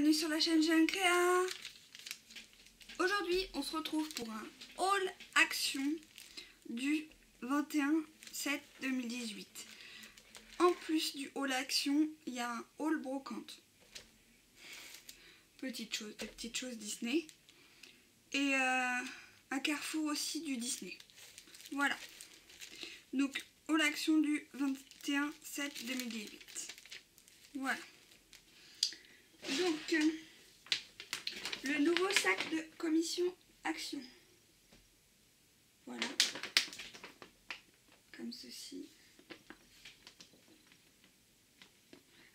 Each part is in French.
bienvenue sur la chaîne Jeune Créa. Aujourd'hui on se retrouve pour un haul action du 21/7/2018. En plus du haul action, il y a un haul brocante. Des petites choses Disney. Et un carrefour aussi du Disney. Voilà. Donc haul action du 21/7/2018. Voilà. Donc, le nouveau sac de commission action. Voilà. Comme ceci.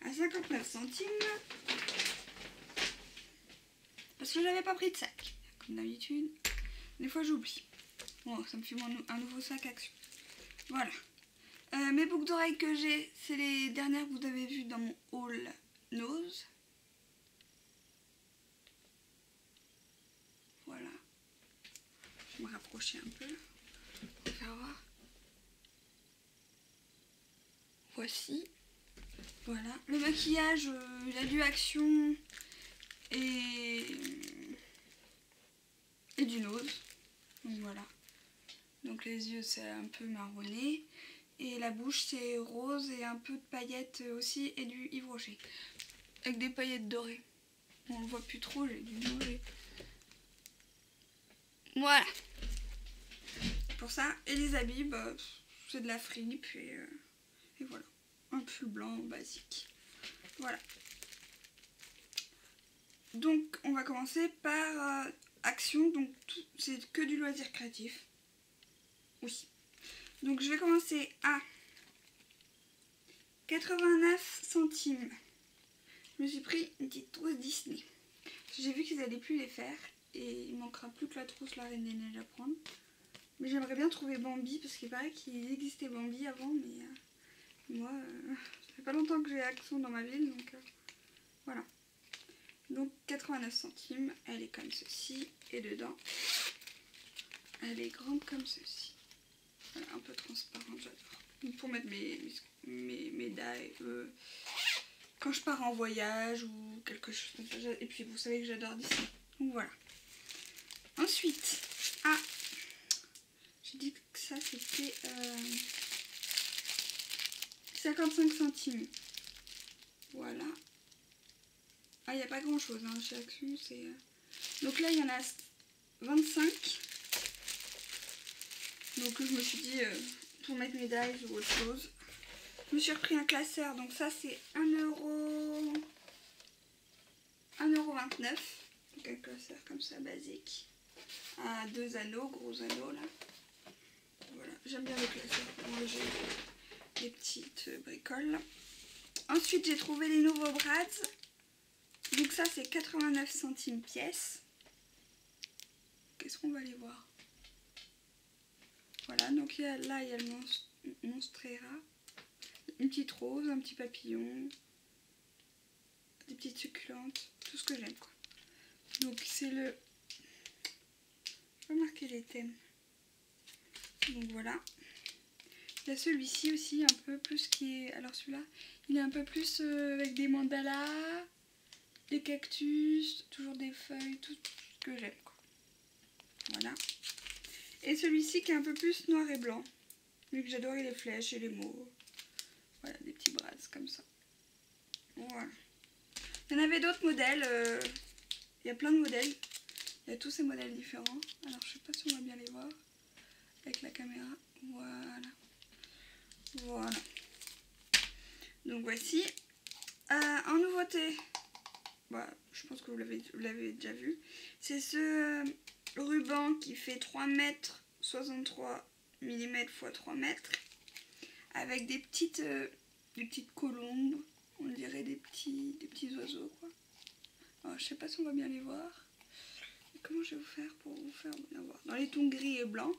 À 59 centimes. Parce que j'avais pas pris de sac. Comme d'habitude. Des fois j'oublie. Bon, ça me fait un nouveau sac action. Voilà. Mes boucles d'oreilles que j'ai, c'est les dernières que vous avez vues dans mon haul nose. Voilà. Je vais me rapprocher un peu pour faire voir. Voici. Voilà. Le maquillage, il a du action et du nose. Donc voilà. Donc les yeux, c'est un peu marronné. Et la bouche, c'est rose et un peu de paillettes aussi et du Yves Rocher. Avec des paillettes dorées. On le voit plus trop, j'ai dû manger. Voilà. Pour ça, et les habits, bah, c'est de la fripe et voilà. Un pull blanc basique. Voilà. Donc, on va commencer par action. Donc, c'est que du loisir créatif. Oui. Donc, je vais commencer à 89 centimes. Je me suis pris une petite trousse Disney. J'ai vu qu'ils n'allaient plus les faire. Et il manquera plus que la trousse La Reine des Neiges à prendre. Mais j'aimerais bien trouver Bambi parce qu'il paraît qu'il existait Bambi avant. Mais moi, ça fait pas longtemps que j'ai Action dans ma ville. Donc voilà. Donc 89 centimes. Elle est comme ceci. Et dedans, elle est grande comme ceci. Voilà, un peu transparente, j'adore. Donc pour mettre mes médailles. Quand je pars en voyage ou quelque chose comme ça. Et puis vous savez que j'adore Disney. Donc voilà. Ensuite, j'ai dit que ça c'était 55 centimes. Voilà. Ah, il n'y a pas grand chose hein, chez Action. Donc là, il y en a 25. Donc je me suis dit, pour mettre médailles ou autre chose. Je me suis repris un classeur. Donc ça, c'est 1,29 €. Donc un classeur comme ça, basique. À 2 anneaux, gros anneaux là. Voilà, j'aime bien le classeur pour manger des petites bricoles. Ensuite, j'ai trouvé les nouveaux Bratz. Donc ça, c'est 89 centimes pièce. Qu'est-ce qu'on va aller voir? Voilà, donc là, il y a le Monstera. Une petite rose, un petit papillon. Des petites succulentes. Tout ce que j'aime, quoi. Donc c'est le... Je vais marquer les thèmes. Donc voilà. Il y a celui-ci aussi, un peu plus qui est... Alors celui-là, il est un peu plus avec des mandalas, des cactus, toujours des feuilles, tout ce que j'aime, quoi. Voilà. Et celui-ci qui est un peu plus noir et blanc. Vu que j'adorais les flèches et les mots. Voilà, des petits bras comme ça. Voilà. Il y en avait d'autres modèles. Il y a plein de modèles. Il y a tous ces modèles différents. Alors je sais pas si on va bien les voir avec la caméra. Voilà. Voilà. Donc voici. En nouveauté, bah, je pense que vous l'avez déjà vu. C'est ce ruban qui fait 3 mètres 63 mm x 3 mètres. Avec des petites colombes. On dirait des petits oiseaux, quoi. Alors, je sais pas si on va bien les voir. Comment je vais vous faire pour vous faire bien voir? Dans les tons gris et blancs.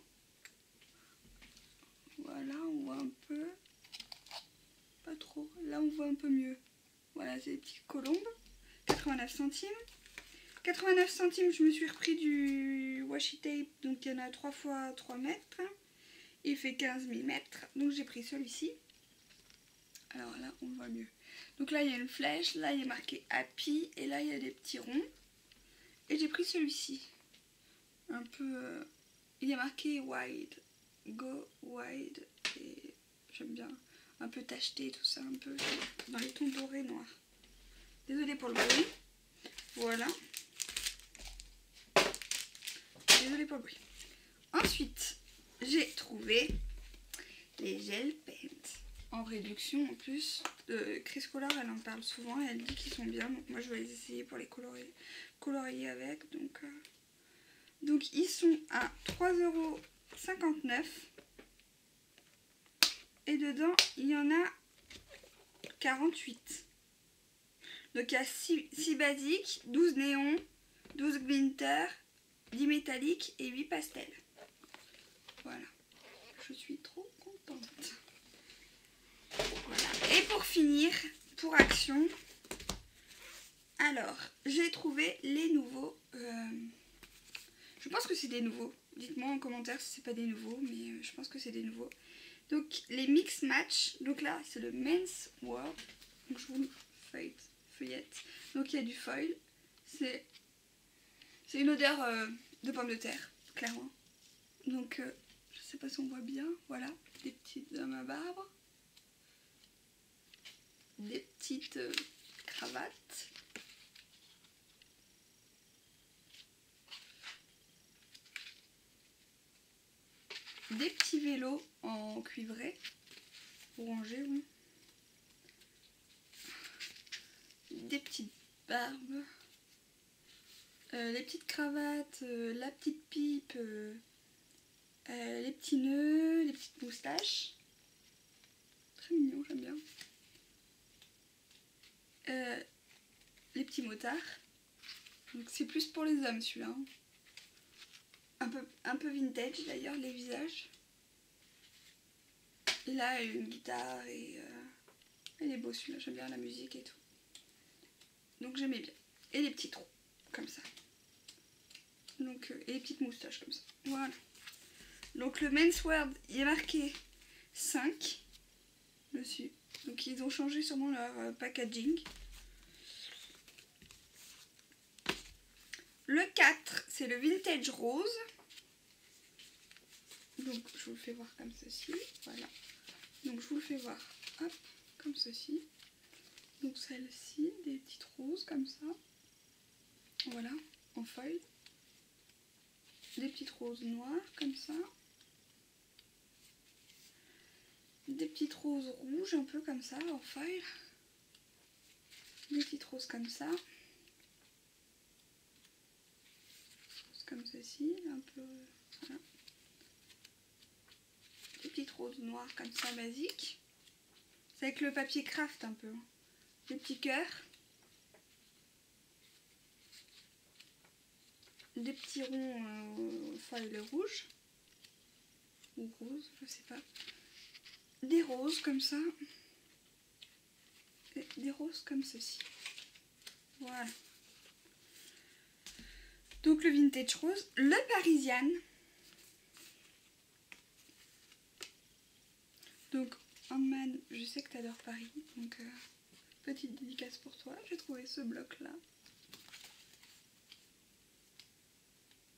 Voilà, on voit un peu. Pas trop. Là, on voit un peu mieux. Voilà, c'est des petites colombes. 89 centimes. 89 centimes, je me suis repris du washi tape. Donc, il y en a 3 x 3 mètres. Il fait 15 mm. Donc, j'ai pris celui-ci. Alors là, on voit mieux. Donc là il y a une flèche, là il y a marqué Happy et là il y a des petits ronds. Et j'ai pris celui-ci. Un peu... il y a marqué Wide. Go Wide. Et j'aime bien. Un peu tacheté tout ça, un peu dans les tons dorés noirs. Désolée pour le bruit. Voilà. Désolée pour le bruit. Ensuite, j'ai trouvé les gel paints en réduction en plus. Chris Color, elle en parle souvent et elle dit qu'ils sont bien. Donc moi je vais les essayer pour les colorier avec. Donc ils sont à 3,59 €. Et dedans, il y en a 48. Donc il y a 6 basiques, 12 néons, 12 glitter, 10 métalliques et 8 pastels. Voilà. Je suis trop contente. Voilà. Et pour finir, pour Action, alors, j'ai trouvé les nouveaux. Je pense que c'est des nouveaux. Dites-moi en commentaire si c'est pas des nouveaux, mais je pense que c'est des nouveaux. Donc, les Mix Match. Donc là, c'est le Men's World. Donc, je vous feuillette. Donc, il y a du foil. C'est une odeur de pomme de terre, clairement. Donc, je sais pas si on voit bien. Voilà, des petites hommes à barbe. Des petites cravates. Des petits vélos en cuivré. Orangé, oui. Des petites barbes. Les petites cravates. La petite pipe. Les petits nœuds. Les petites moustaches. Très mignon, j'aime bien. Les petits motards. Donc c'est plus pour les hommes celui-là. Un peu vintage d'ailleurs, les visages. Et là, une guitare et elle est beau celui-là, j'aime bien la musique et tout. Donc j'aimais bien. Et les petits trous, comme ça. Donc, et les petites moustaches comme ça. Voilà. Donc le Men's World, il est marqué 5 dessus. Donc ils ont changé sûrement leur packaging. Le 4, c'est le Vintage Rose. Donc je vous le fais voir comme ceci. Voilà. Donc je vous le fais voir. Hop, comme ceci. Donc celle-ci, des petites roses comme ça. Voilà, en foil. Des petites roses noires comme ça. Des petites roses rouges un peu comme ça en foil. Des petites roses comme ça. Comme ceci, un peu. Voilà. Des petites roses noires comme ça basiques. C'est avec le papier craft un peu. Des petits cœurs. Des petits ronds foil rouge. Ou rose, je sais pas. Des roses comme ça. Et des roses comme ceci. Voilà. Donc le Vintage Rose. Le Parisian. Donc, Handman, je sais que tu adores Paris. Donc, petite dédicace pour toi. J'ai trouvé ce bloc-là.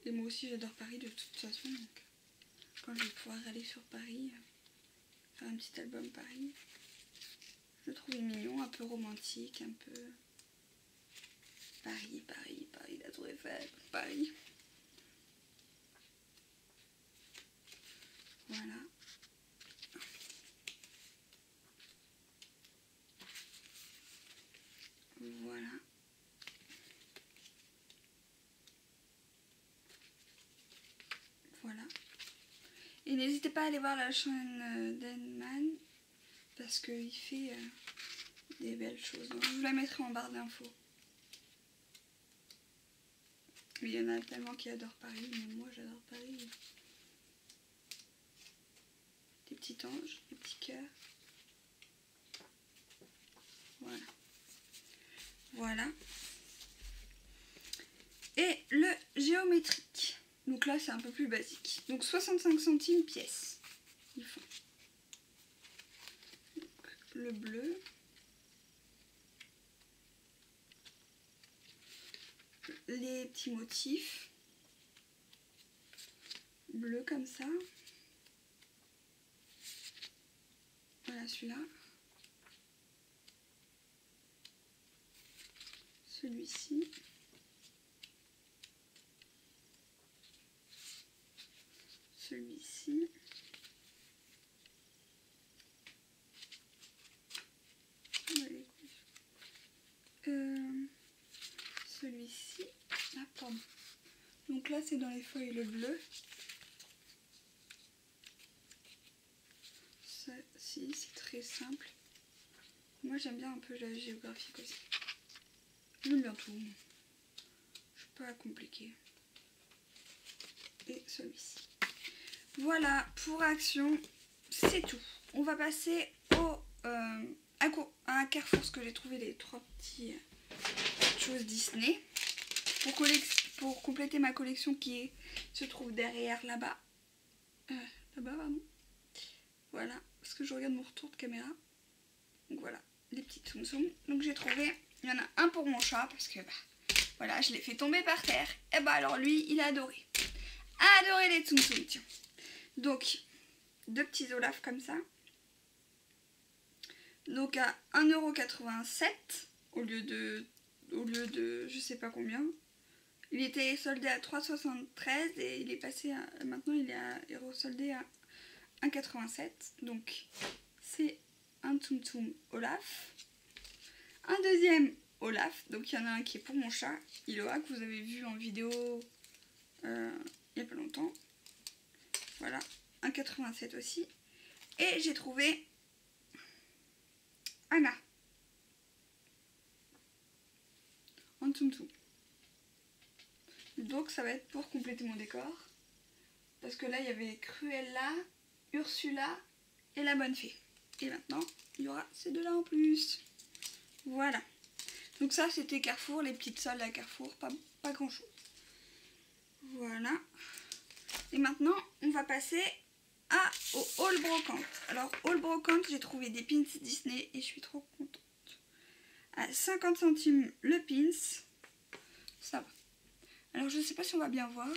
Et moi aussi, j'adore Paris de toute façon. Donc, quand je vais pouvoir aller sur Paris, faire un petit album Paris, je le trouvais mignon, un peu romantique, un peu... Paris, la Tour Eiffel, Paris. Voilà. Voilà. Voilà. Et n'hésitez pas à aller voir la chaîne d'Handman parce qu'il fait des belles choses. Donc, je vous la mettrai en barre d'infos. Mais il y en a tellement qui adorent Paris, mais moi j'adore Paris. Des petits anges, des petits cœurs. Voilà. Voilà. Et le géométrique. Donc là c'est un peu plus basique. Donc 65 centimes pièce. Ils font. Donc, le bleu. les petits motifs bleus comme ça. Voilà celui-là. Celui-ci. Celui-ci. Celui-ci. Ah, pardon. Donc là, c'est dans les feuilles le bleu. Ça, si, c'est très simple. Moi, j'aime bien un peu la géographique aussi. J'aime bien tout. Je suis pas compliquée. Et celui-ci. Voilà, pour Action, c'est tout. On va passer au à Carrefour, parce que j'ai trouvé les 3 petites choses Disney. Pour compléter ma collection qui se trouve derrière là-bas. Là-bas, pardon. Voilà, parce que je regarde mon retour de caméra. Donc voilà, les petits Tsum Tsum. Donc j'ai trouvé, il y en a un pour mon chat, parce que voilà, je l'ai fait tomber par terre. Et bah alors lui, il a adoré. Adoré les Tsum Tsum, tiens. Donc, 2 petits Olaf comme ça. Donc à 1,87 € au lieu de je sais pas combien. Il était soldé à 3,73 et il est passé à, maintenant il est resoldé à 1,87. Donc c'est un Tsum Tsum Olaf. Un deuxième Olaf, donc il y en a un qui est pour mon chat, Iloa, que vous avez vu en vidéo il y a pas longtemps. Voilà, 1,87 aussi. Et j'ai trouvé Anna en Tsum Tsum. Donc ça va être pour compléter mon décor. Parce que là il y avait Cruella, Ursula et la bonne fée. Et maintenant il y aura ces deux là en plus. Voilà. Donc ça c'était Carrefour, les petites soldes à Carrefour, pas grand chose. Voilà. Et maintenant on va passer au haul brocante. Alors haul brocante, j'ai trouvé des pins Disney et je suis trop contente. À 50 centimes le pins. Ça va. Alors je sais pas si on va bien voir.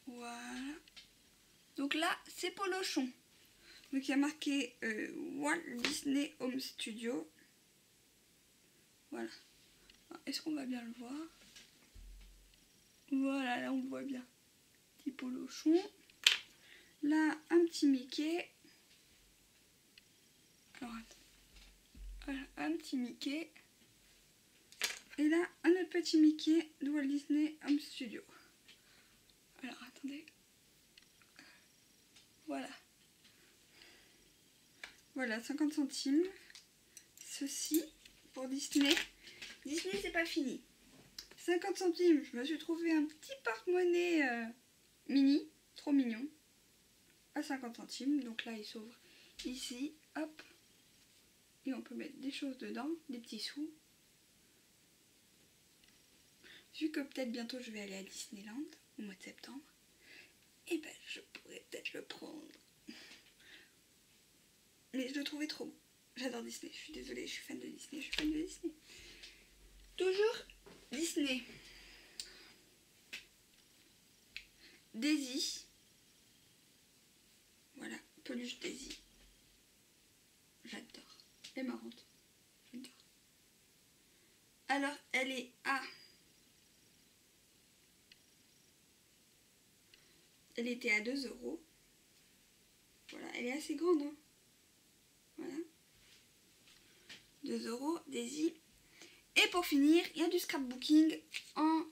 Voilà. Donc là c'est Polochon. Donc il y a marqué Walt Disney Home Studio. Voilà. Est-ce qu'on va bien le voir? Voilà, là on le voit bien. Petit Polochon. Là un petit Mickey. Alors attends. Voilà, un petit Mickey. Et là, un autre petit Mickey de Walt Disney Home Studio. Alors, attendez. Voilà. Voilà, 50 centimes. Ceci, pour Disney. Disney, c'est pas fini. 50 centimes, je me suis trouvé un petit porte-monnaie mini. Trop mignon. À 50 centimes. Donc là, il s'ouvre ici. Hop. Et on peut mettre des choses dedans, des petits sous. Vu que peut-être bientôt je vais aller à Disneyland au mois de septembre, et ben je pourrais peut-être le prendre. Mais je le trouvais trop beau. J'adore Disney, je suis désolée, je suis fan de Disney, je suis fan de Disney. Toujours Disney. Daisy. Voilà, peluche Daisy. J'adore. Elle est marrante. J'adore. Alors, elle est à... Elle était à 2 €. Voilà, elle est assez grande. Hein. Voilà. 2 €, Daisy. Et pour finir, il y a du scrapbooking en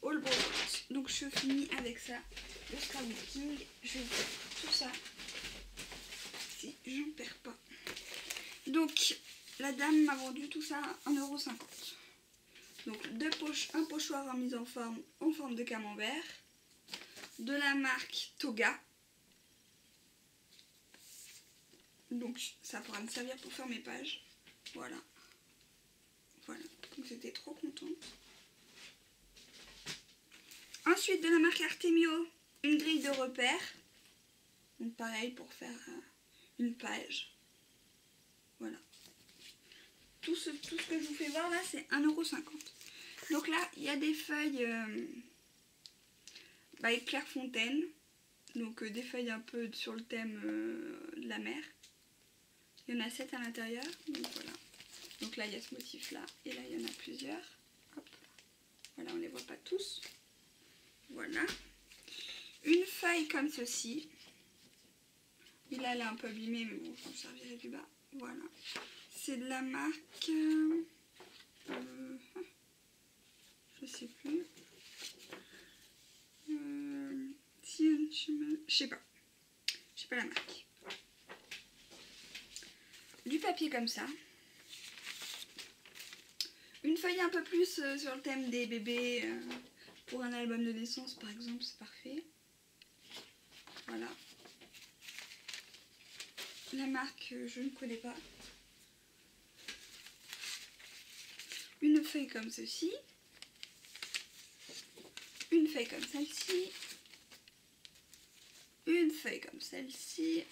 all brocante. Donc je finis avec ça. Le scrapbooking, je vais faire tout ça. Si j'en perds pas. Donc la dame m'a vendu tout ça à 1,50 €. Donc un pochoir en mise en forme de camembert. De la marque Toga. Donc ça pourra me servir pour faire mes pages. Voilà. Voilà. Donc j'étais trop contente. Ensuite de la marque Artemio, une grille de repères. Donc pareil pour faire une page. Voilà. Tout ce que je vous fais voir là, c'est 1,50 €. Donc là, il y a des feuilles Clairefontaine. Donc des feuilles un peu sur le thème de la mer. Il y en a 7 à l'intérieur. Donc voilà. Donc là, il y a ce motif là. Et là, il y en a plusieurs. Hop. Voilà, on ne les voit pas tous. Voilà. Une feuille comme ceci. Et là, elle est un peu abîmée, mais bon, je m'en servirai du bas. Voilà. C'est de la marque... je sais plus. Je sais pas. Je sais pas la marque. Du papier comme ça. Une feuille un peu plus sur le thème des bébés. Pour un album de naissance, par exemple, c'est parfait. Voilà. La marque, je ne connais pas. Une feuille comme ceci. Une feuille comme celle-ci. Une feuille comme celle-ci.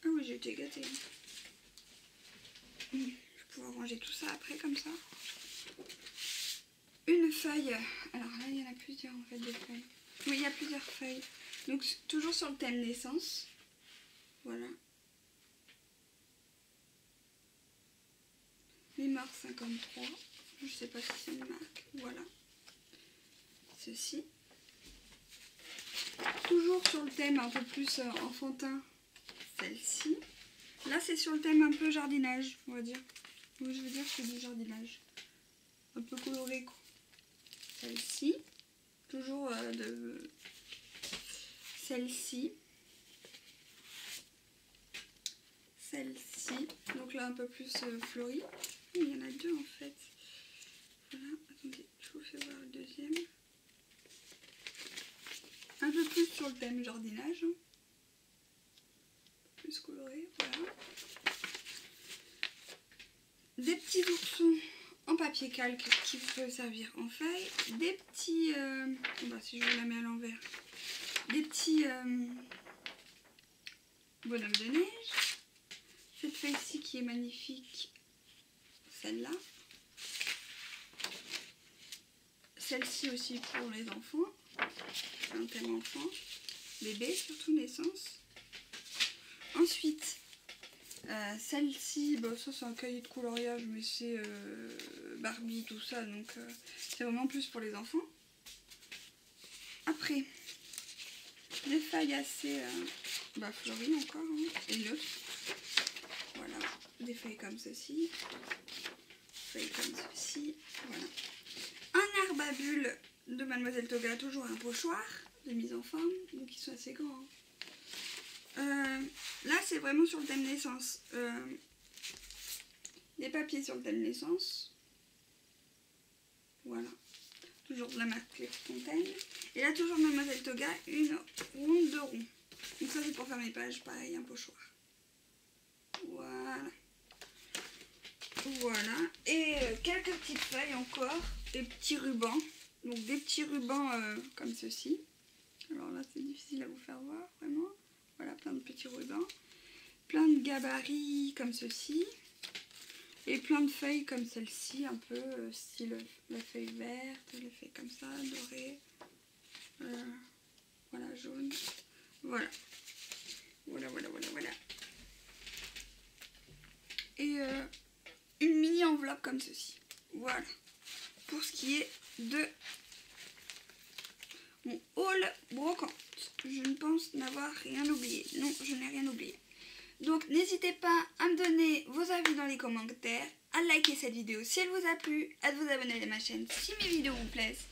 Ah oui, j'ai été gâtée. Je vais pouvoir ranger tout ça après comme ça. Une feuille. Alors là, il y en a plusieurs en fait de feuilles. Oui, il y a plusieurs feuilles. Donc toujours sur le thème naissance. Voilà. Mémoire 53. Je sais pas si c'est une marque. Voilà. Ceci. Toujours sur le thème un peu plus enfantin. Celle-ci. Là, c'est sur le thème un peu jardinage, on va dire. Oui, je veux dire que c'est du jardinage. Un peu coloré, quoi. Celle-ci. Toujours de... Celle-ci. Celle-ci. Donc là, un peu plus fleurie. Il y en a deux, en fait. Voilà. Attendez, je vous fais voir le deuxième. Un peu plus sur le thème jardinage. Hein. Plus coloré, voilà. Des petits oursons en papier calque qui peuvent servir en feuille. Des petits... si je vous la mets à l'envers. Des petits bonhommes de neige. Cette feuille-ci qui est magnifique. Celle-là. Celle-ci aussi pour les enfants. C'est un thème enfant. Bébé, surtout naissance. Ensuite, celle-ci, ça c'est un cahier de coloriage, mais c'est Barbie, tout ça, donc c'est vraiment plus pour les enfants. Après, des feuilles assez fleuries encore, hein, et neutres. Voilà, des feuilles comme ceci, feuilles comme ceci, voilà. Un arbre à bulles de Mademoiselle Toga, toujours un pochoir de mise en forme, donc ils sont assez grands. Là c'est vraiment sur le thème naissance. Des papiers sur le thème naissance. Voilà. Toujours de la marque Clairefontaine. Et là toujours Mademoiselle Toga, une ronde de rond. Donc ça c'est pour faire mes pages, pareil, un pochoir. Voilà. Voilà. Et quelques petites feuilles encore. Des petits rubans. Donc des petits rubans comme ceci. Alors là c'est difficile à vous faire voir vraiment. Voilà, plein de petits rubans. Plein de gabarits comme ceci. Et plein de feuilles comme celle-ci, un peu style la feuille verte, les feuilles comme ça, dorées. Voilà, jaune. Voilà. Voilà. Et une mini enveloppe comme ceci. Voilà. Pour ce qui est de mon haul brocante. Je ne pense n'avoir rien oublié. Non, je n'ai rien oublié. Donc n'hésitez pas à me donner vos avis dans les commentaires, à liker cette vidéo si elle vous a plu, à vous abonner à ma chaîne si mes vidéos vous plaisent.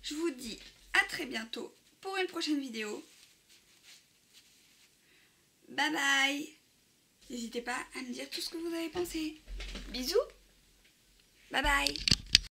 Je vous dis à très bientôt pour une prochaine vidéo. Bye bye. N'hésitez pas à me dire tout ce que vous avez pensé. Bisous. Bye bye.